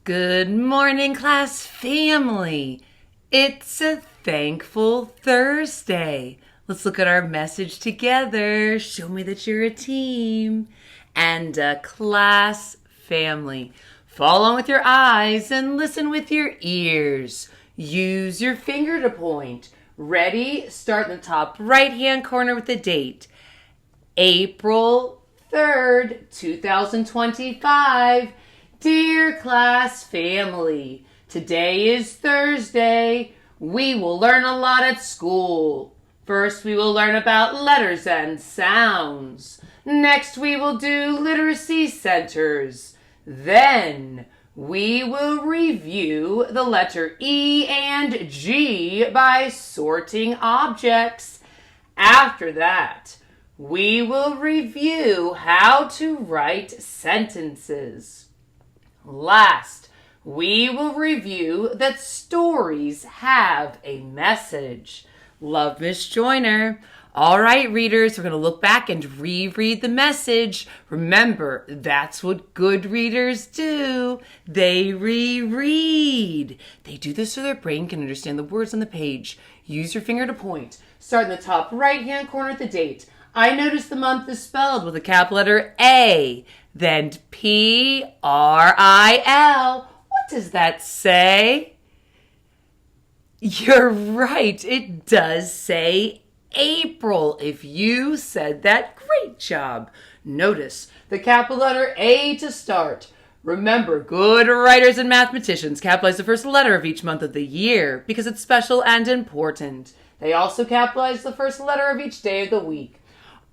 Good morning, class family. It's a thankful Thursday. Let's look at our message together. Show me that you're a team and a class family. Follow with your eyes and listen with your ears. Use your finger to point. Ready? Start in the top right-hand corner with the date. April 3rd, 2025. Dear class family, today is Thursday. We will learn a lot at school. First, we will learn about letters and sounds. Next, we will do literacy centers. Then, we will review the letter E and G by sorting objects. After that, we will review how to write sentences. Last, we will review that stories have a message. Love, Miss Joyner. All right, readers, we're going to look back and reread the message. Remember, that's what good readers do. They reread. They do this so their brain can understand the words on the page. Use your finger to point. Start in the top right-hand corner at the date. I notice the month is spelled with a capital letter A, then P-R-I-L. What does that say? You're right, it does say April. If you said that, great job. Notice the capital letter A to start. Remember, good writers and mathematicians capitalize the first letter of each month of the year because it's special and important. They also capitalize the first letter of each day of the week.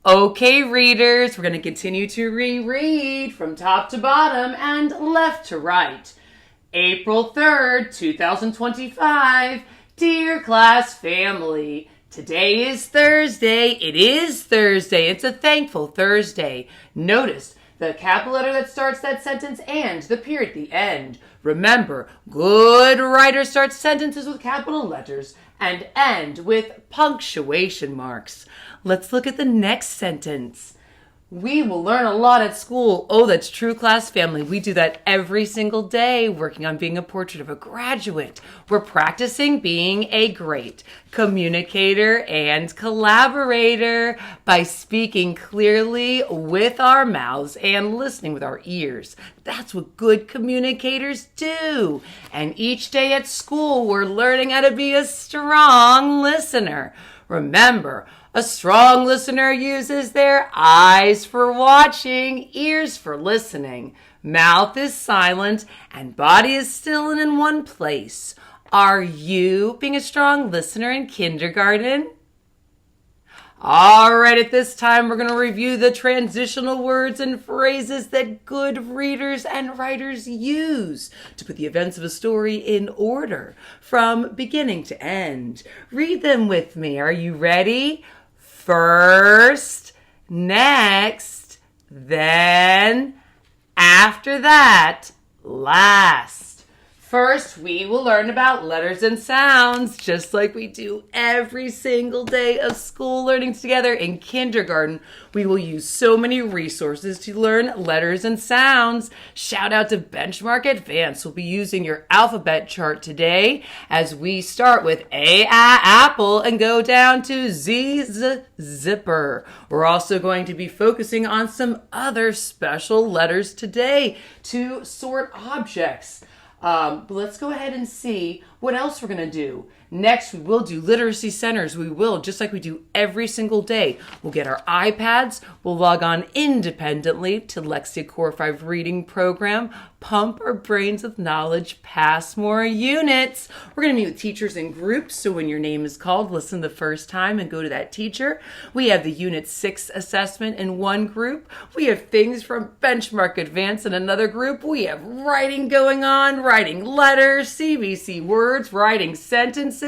Okay, readers, we're going to continue to reread from top to bottom and left to right. April 3rd, 2025. Dear class family, today is Thursday. It is Thursday. It's a thankful Thursday. Notice the capital letter that starts that sentence and the period at the end. Remember, good writers start sentences with capital letters and end with punctuation marks. Let's look at the next sentence. We will learn a lot at school. Oh, that's true, class family. We do that every single day, working on being a portrait of a graduate. We're practicing being a great communicator and collaborator by speaking clearly with our mouths and listening with our ears. That's what good communicators do. And each day at school, we're learning how to be a strong listener. Remember, a strong listener uses their eyes for watching, ears for listening. Mouth is silent and body is still and in one place. Are you being a strong listener in kindergarten? All right, at this time, we're going to review the transitional words and phrases that good readers and writers use to put the events of a story in order from beginning to end. Read them with me. Are you ready? First, next, then, after that, last. First, we will learn about letters and sounds, just like we do every single day of school learning together in kindergarten. We will use so many resources to learn letters and sounds. Shout out to Benchmark Advanced. We'll be using your alphabet chart today as we start with A, apple, and go down to Z, zipper. We're also going to be focusing on some other special letters today to sort objects. But let's go ahead and see what else we're going to do. Next, we will do literacy centers. We will, just like we do every single day. We'll get our iPads. We'll log on independently to Lexia Core 5 reading program. Pump our brains with knowledge. Pass more units. We're going to meet with teachers in groups. So when your name is called, listen the first time and go to that teacher. We have the Unit 6 assessment in one group. We have things from Benchmark Advanced in another group. We have writing going on, writing letters, CBC words, writing sentences,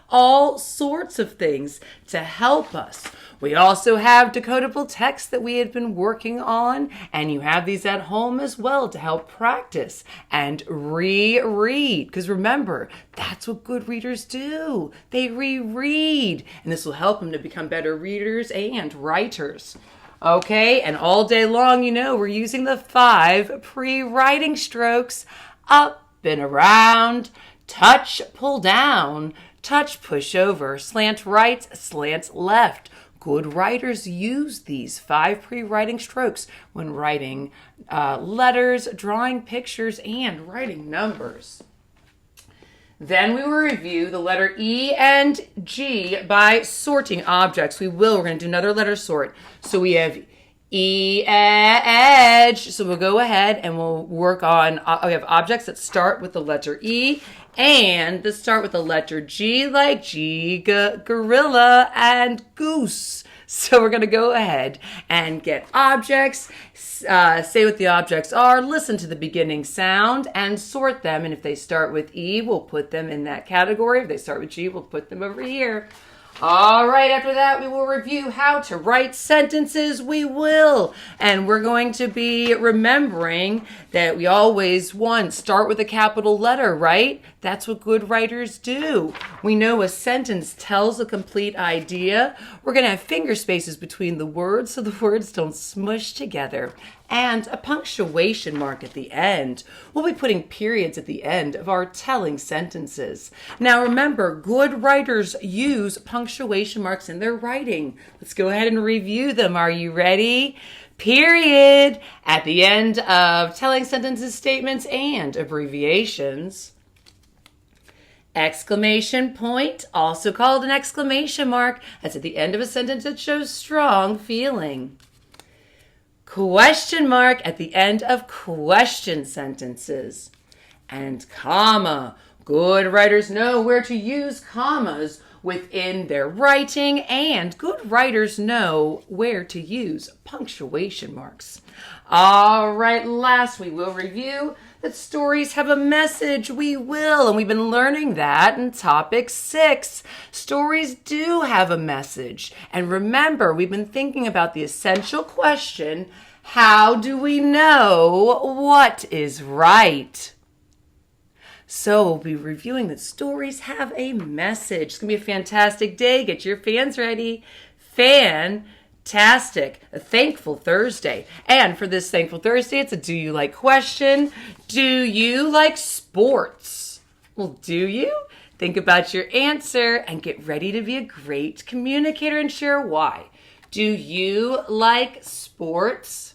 all sorts of things to help us. We also have decodable text that we had been working on, and you have these at home as well to help practice and reread. Because remember, that's what good readers do. They reread, and this will help them to become better readers and writers. Okay, and all day long, we're using the 5 pre-writing strokes. Up, spin around, touch, pull down, touch, push over, slant right, slant left. Good writers use these 5 pre-writing strokes when writing letters, drawing pictures, and writing numbers. Then we will review the letter E and G by sorting objects. We're going to do another letter sort. So we have E, edge. So we'll go ahead and we'll work on, we have objects that start with the letter E and that start with the letter G, like G, gorilla, and goose. So we're going to go ahead and get objects, say what the objects are, listen to the beginning sound, and sort them. And if they start with E, we'll put them in that category. If they start with G, we'll put them over here. All right, after that, we will review how to write sentences. We will. And we're going to be remembering that we always, start with a capital letter, right? That's what good writers do. We know a sentence tells a complete idea. We're going to have finger spaces between the words so the words don't smush together. And a punctuation mark at the end. We'll be putting periods at the end of our telling sentences. Now remember, good writers use punctuation marks in their writing. Let's go ahead and review them. Are you ready? Period at the end of telling sentences, statements, and abbreviations. Exclamation point, also called an exclamation mark. That's at the end of a sentence that shows strong feeling. Question mark at the end of question sentences. And comma. Good writers know where to use commas within their writing, and good writers know where to use punctuation marks. All right, last we will review that stories have a message. We will, and we've been learning that in topic 6. Stories do have a message. And remember, we've been thinking about the essential question, how do we know what is right? So we'll be reviewing that stories have a message. It's going to be a fantastic day. Get your fans ready. Fantastic. A Thankful Thursday. And for this Thankful Thursday, it's a do you like question. Do you like sports? Well, do you? Think about your answer and get ready to be a great communicator and share why. Do you like sports?